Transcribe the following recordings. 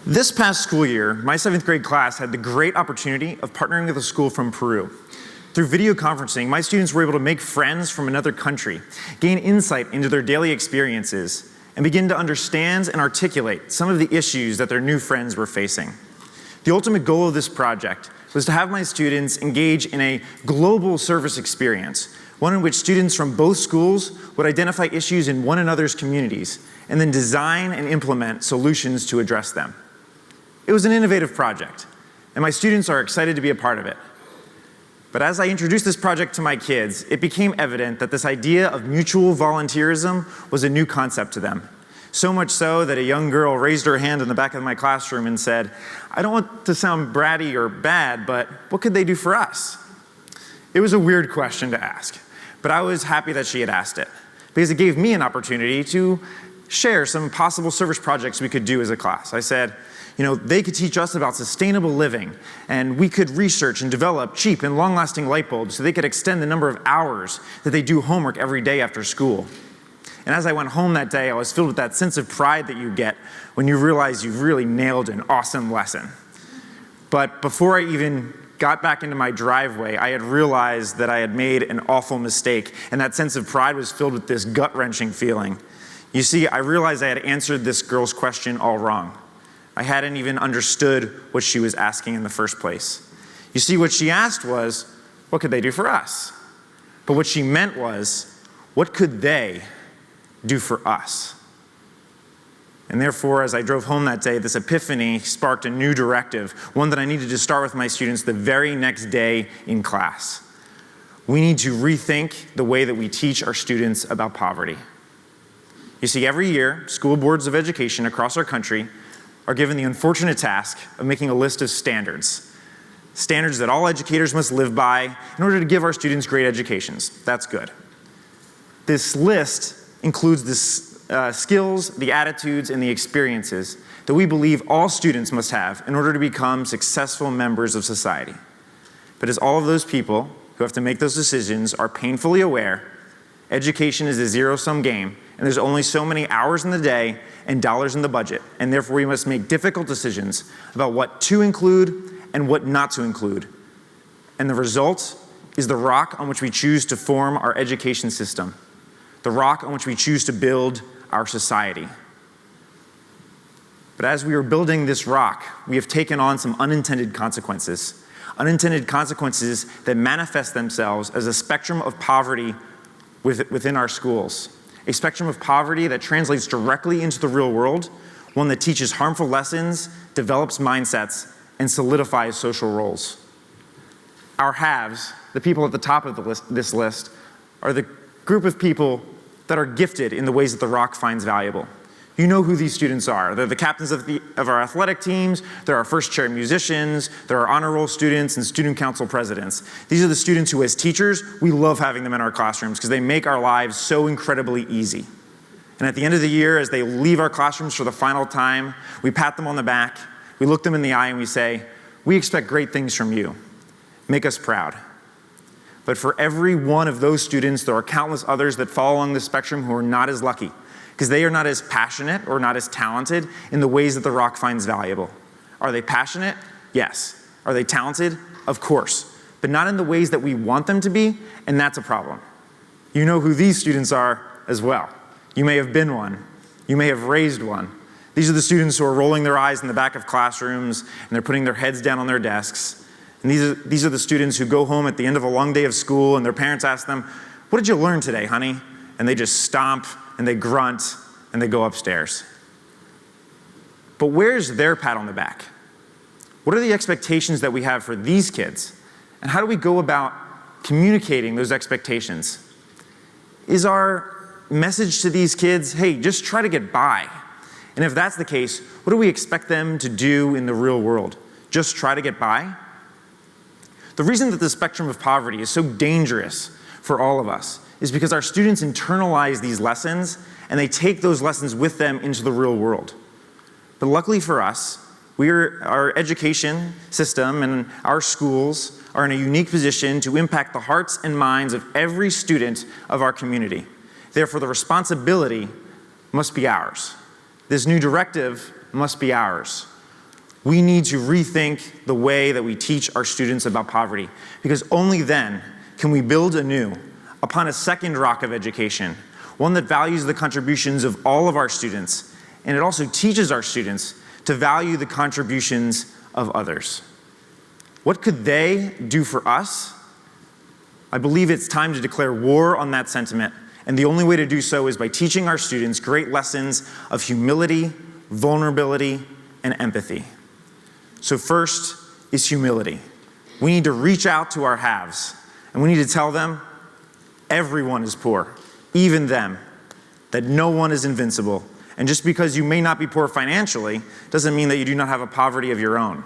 This past school year, my 7th grade class had the great opportunity of partnering with a school from Peru. Through video conferencing, my students were able to make friends from another country, gain insight into their daily experiences, and begin to understand and articulate some of the issues that their new friends were facing. The ultimate goal of this project was to have my students engage in a global service experience, one in which students from both schools would identify issues in one another's communities and then design and implement solutions to address them. It was an innovative project, and my students are excited to be a part of it. But as I introduced this project to my kids, it became evident that this idea of mutual volunteerism was a new concept to them. So much so that a young girl raised her hand in the back of my classroom and said, "I don't want to sound bratty or bad, but what could they do for us?" It was a weird question to ask, but I was happy that she had asked it, because it gave me an opportunity to share some possible service projects we could do as a class. I said, they could teach us about sustainable living, and we could research and develop cheap and long-lasting light bulbs so they could extend the number of hours that they do homework every day after school. And as I went home that day, I was filled with that sense of pride that you get when you realize you've really nailed an awesome lesson. But before I even got back into my driveway, I had realized that I had made an awful mistake, and that sense of pride was filled with this gut-wrenching feeling. You see, I realized I had answered this girl's question all wrong. I hadn't even understood what she was asking in the first place. You see, what she asked was, what could they do for us? But what she meant was, what could they do for us? And therefore, as I drove home that day, this epiphany sparked a new directive, one that I needed to start with my students the very next day in class. We need to rethink the way that we teach our students about poverty. You see, every year, school boards of education across our country are given the unfortunate task of making a list of standards that all educators must live by in order to give our students great educations. That's good. This list includes the skills, the attitudes, and the experiences that we believe all students must have in order to become successful members of society. But as all of those people who have to make those decisions are painfully aware, education is a zero-sum game, and there's only so many hours in the day and dollars in the budget, and therefore we must make difficult decisions about what to include and what not to include. And the result is the rock on which we choose to form our education system, the rock on which we choose to build our society. But as we are building this rock, we have taken on some unintended consequences that manifest themselves as a spectrum of poverty within our schools. A spectrum of poverty that translates directly into the real world, one that teaches harmful lessons, develops mindsets, and solidifies social roles. Our haves, the people at the top of this list, are the group of people that are gifted in the ways that the rock finds valuable. You know who these students are. They're the captains of our athletic teams, they're our first chair musicians, they're our honor roll students and student council presidents. These are the students who, as teachers, we love having them in our classrooms because they make our lives so incredibly easy. And at the end of the year, as they leave our classrooms for the final time, we pat them on the back, we look them in the eye and we say, "We expect great things from you. Make us proud." But for every one of those students, there are countless others that fall along the spectrum who are not as lucky, because they are not as passionate or not as talented in the ways that the rock finds valuable. Are they passionate? Yes. Are they talented? Of course. But not in the ways that we want them to be, and that's a problem. You know who these students are as well. You may have been one. You may have raised one. These are the students who are rolling their eyes in the back of classrooms, and they're putting their heads down on their desks. And these are the students who go home at the end of a long day of school, and their parents ask them, "What did you learn today, honey?" And they just stomp, and they grunt, and they go upstairs. But where's their pat on the back? What are the expectations that we have for these kids? And how do we go about communicating those expectations? Is our message to these kids, hey, just try to get by? And if that's the case, what do we expect them to do in the real world? Just try to get by? The reason that the spectrum of poverty is so dangerous for all of us is because our students internalize these lessons and they take those lessons with them into the real world. But luckily for us, our education system and our schools are in a unique position to impact the hearts and minds of every student of our community. Therefore, the responsibility must be ours. This new directive must be ours. We need to rethink the way that we teach our students about poverty, because only then can we build anew upon a second rock of education, one that values the contributions of all of our students, and it also teaches our students to value the contributions of others. What could they do for us? I believe it's time to declare war on that sentiment, and the only way to do so is by teaching our students great lessons of humility, vulnerability, and empathy. So first is humility. We need to reach out to our haves, and we need to tell them everyone is poor, even them, that no one is invincible. And just because you may not be poor financially doesn't mean that you do not have a poverty of your own.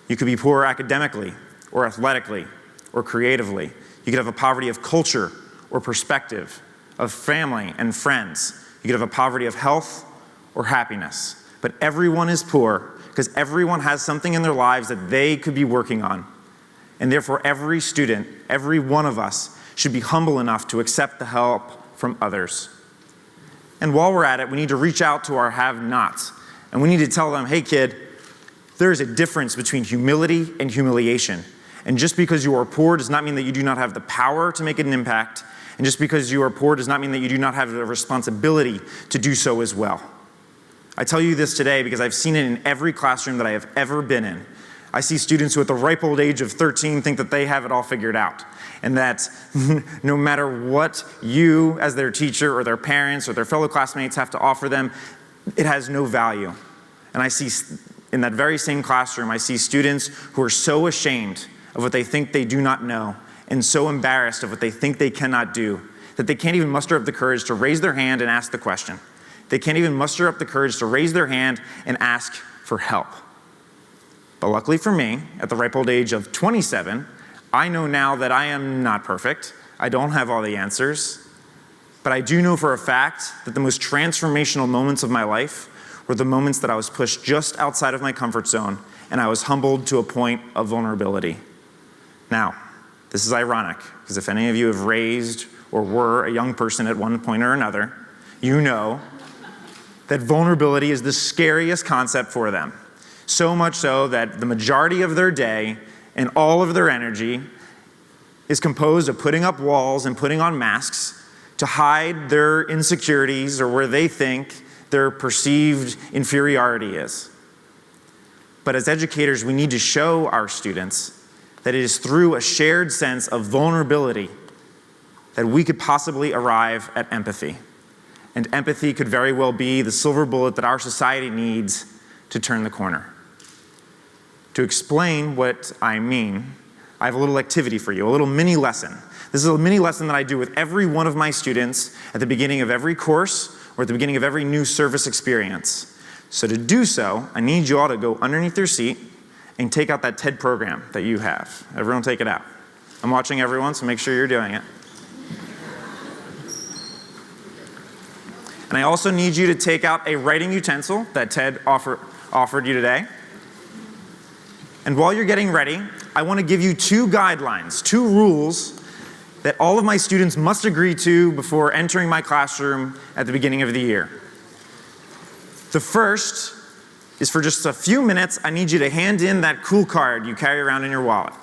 You could be poor academically, or athletically, or creatively. You could have a poverty of culture or perspective, of family and friends. You could have a poverty of health or happiness. But everyone is poor because everyone has something in their lives that they could be working on. And therefore, every student, every one of us, should be humble enough to accept the help from others. And while we're at it, we need to reach out to our have-nots. And we need to tell them, hey kid, there is a difference between humility and humiliation. And just because you are poor does not mean that you do not have the power to make an impact. And just because you are poor does not mean that you do not have the responsibility to do so as well. I tell you this today because I've seen it in every classroom that I have ever been in. I see students who at the ripe old age of 13 think that they have it all figured out. And that no matter what you as their teacher or their parents or their fellow classmates have to offer them, it has no value. And I see in that very same classroom, I see students who are so ashamed of what they think they do not know and so embarrassed of what they think they cannot do that they can't even muster up the courage to raise their hand and ask the question. They can't even muster up the courage to raise their hand and ask for help. But luckily for me, at the ripe old age of 27, I know now that I am not perfect. I don't have all the answers. But I do know for a fact that the most transformational moments of my life were the moments that I was pushed just outside of my comfort zone and I was humbled to a point of vulnerability. Now, this is ironic, because if any of you have raised or were a young person at one point or another, you know that vulnerability is the scariest concept for them. So much so that the majority of their day and all of their energy is composed of putting up walls and putting on masks to hide their insecurities or where they think their perceived inferiority is. But as educators, we need to show our students that it is through a shared sense of vulnerability that we could possibly arrive at empathy. And empathy could very well be the silver bullet that our society needs to turn the corner. To explain what I mean, I have a little activity for you, a little mini lesson. This is a mini lesson that I do with every one of my students at the beginning of every course or at the beginning of every new service experience. So to do so, I need you all to go underneath your seat and take out that TED program that you have. Everyone take it out. I'm watching everyone, so make sure you're doing it. And I also need you to take out a writing utensil that TED offered you today. And while you're getting ready, I want to give you two guidelines, two rules that all of my students must agree to before entering my classroom at the beginning of the year. The first is for just a few minutes, I need you to hand in that cool card you carry around in your wallet.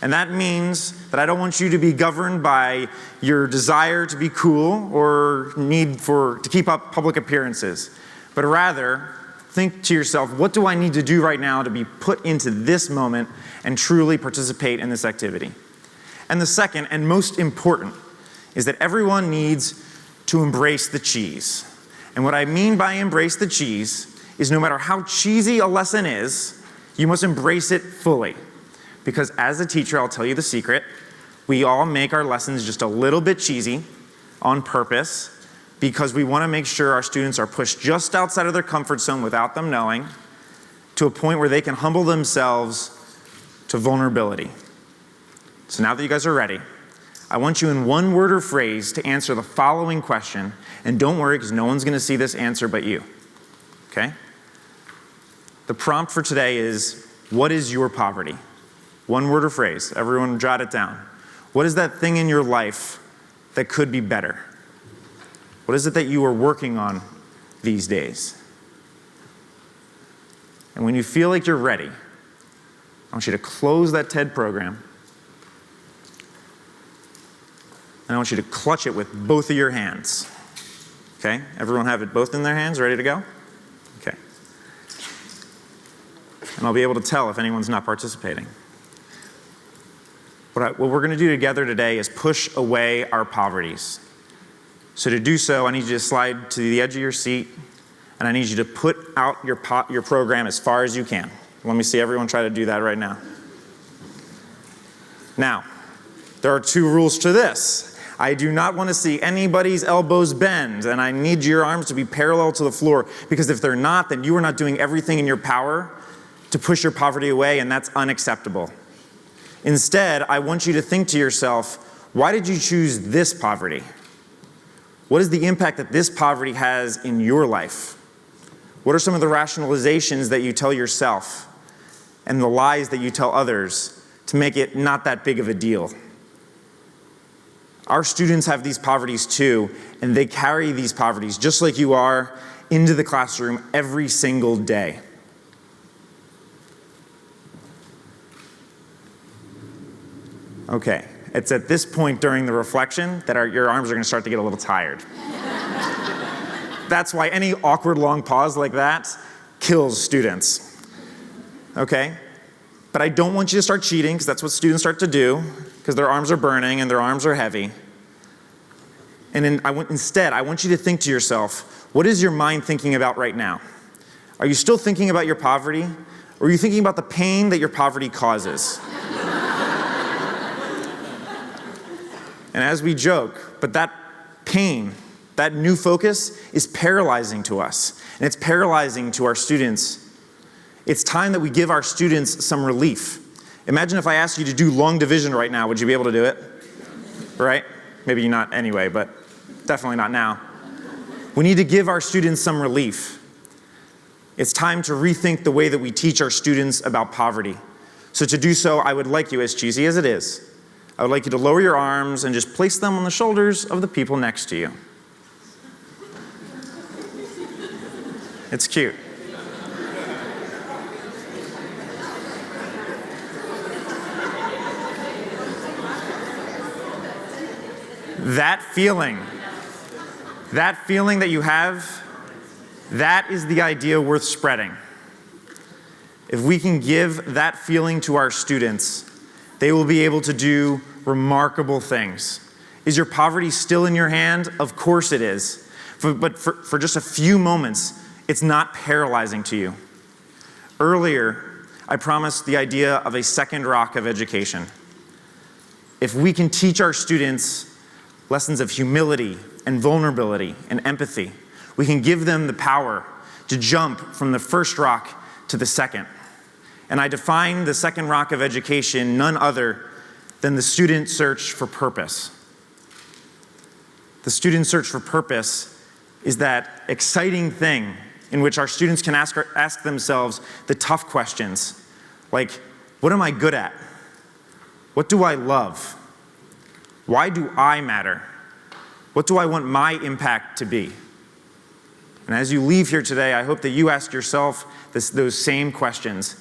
And that means that I don't want you to be governed by your desire to be cool or need to keep up public appearances, but rather think to yourself, what do I need to do right now to be put into this moment and truly participate in this activity? And the second, and most important, is that everyone needs to embrace the cheese. And what I mean by embrace the cheese is no matter how cheesy a lesson is, you must embrace it fully. Because as a teacher, I'll tell you the secret, we all make our lessons just a little bit cheesy on purpose because we want to make sure our students are pushed just outside of their comfort zone without them knowing to a point where they can humble themselves to vulnerability. So now that you guys are ready, I want you in one word or phrase to answer the following question, and don't worry because no one's going to see this answer but you. Okay? The prompt for today is, what is your poverty? One word or phrase. Everyone jot it down. What is that thing in your life that could be better? What is it that you are working on these days? And when you feel like you're ready, I want you to close that TED program. And I want you to clutch it with both of your hands. Okay? Everyone have it both in their hands, ready to go? Okay. And I'll be able to tell if anyone's not participating. What we're going to do together today is push away our poverties. So to do so, I need you to slide to the edge of your seat, and I need you to put out your program as far as you can. Let me see everyone try to do that right now. Now, there are 2 rules to this. I do not want to see anybody's elbows bend, and I need your arms to be parallel to the floor, because if they're not, then you are not doing everything in your power to push your poverty away, and that's unacceptable. Instead, I want you to think to yourself, why did you choose this poverty? What is the impact that this poverty has in your life? What are some of the rationalizations that you tell yourself and the lies that you tell others to make it not that big of a deal? Our students have these poverties too, and they carry these poverties, just like you are, into the classroom every single day. Okay, it's at this point during the reflection that your arms are going to start to get a little tired. That's why any awkward long pause like that kills students. Okay? But I don't want you to start cheating, because that's what students start to do, because their arms are burning and their arms are heavy. And instead, I want you to think to yourself, what is your mind thinking about right now? Are you still thinking about your poverty? Or are you thinking about the pain that your poverty causes? And as we joke, but that pain, that new focus is paralyzing to us, and it's paralyzing to our students. It's time that we give our students some relief. Imagine if I asked you to do long division right now, would you be able to do it? Right? Maybe not anyway, but definitely not now. We need to give our students some relief. It's time to rethink the way that we teach our students about poverty. So to do so, I would like you, as cheesy as it is, I would like you to lower your arms and just place them on the shoulders of the people next to you. It's cute. That feeling that you have, that is the idea worth spreading. If we can give that feeling to our students, they will be able to do remarkable things. Is your poverty still in your hand? Of course it is. But for just a few moments, it's not paralyzing to you. Earlier, I promised the idea of a second rock of education. If we can teach our students lessons of humility and vulnerability and empathy, we can give them the power to jump from the first rock to the second. And I define the second rock of education none other than the student search for purpose. The student search for purpose is that exciting thing in which our students can ask themselves the tough questions, like, what am I good at? What do I love? Why do I matter? What do I want my impact to be? And as you leave here today, I hope that you ask yourself those same questions.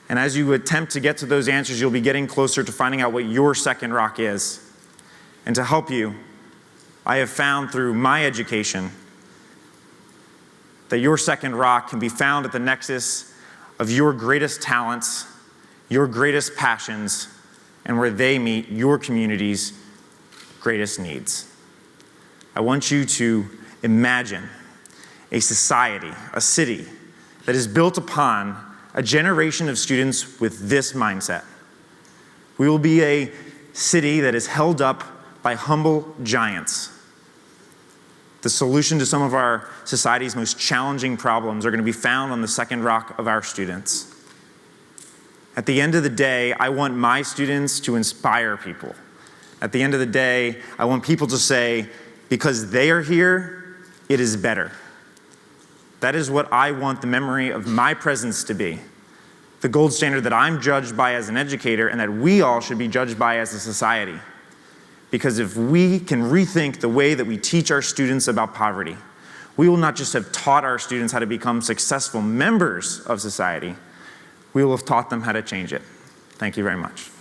And as you attempt to get to those answers, you'll be getting closer to finding out what your second rock is. And to help you, I have found through my education that your second rock can be found at the nexus of your greatest talents, your greatest passions, and where they meet your community's greatest needs. I want you to imagine a society, a city, that is built upon a generation of students with this mindset. We will be a city that is held up by humble giants. The solution to some of our society's most challenging problems are going to be found on the second rock of our students. At the end of the day, I want my students to inspire people. At the end of the day, I want people to say, because they are here, it is better. That is what I want the memory of my presence to be. The gold standard that I'm judged by as an educator and that we all should be judged by as a society. Because if we can rethink the way that we teach our students about poverty, we will not just have taught our students how to become successful members of society, we will have taught them how to change it. Thank you very much.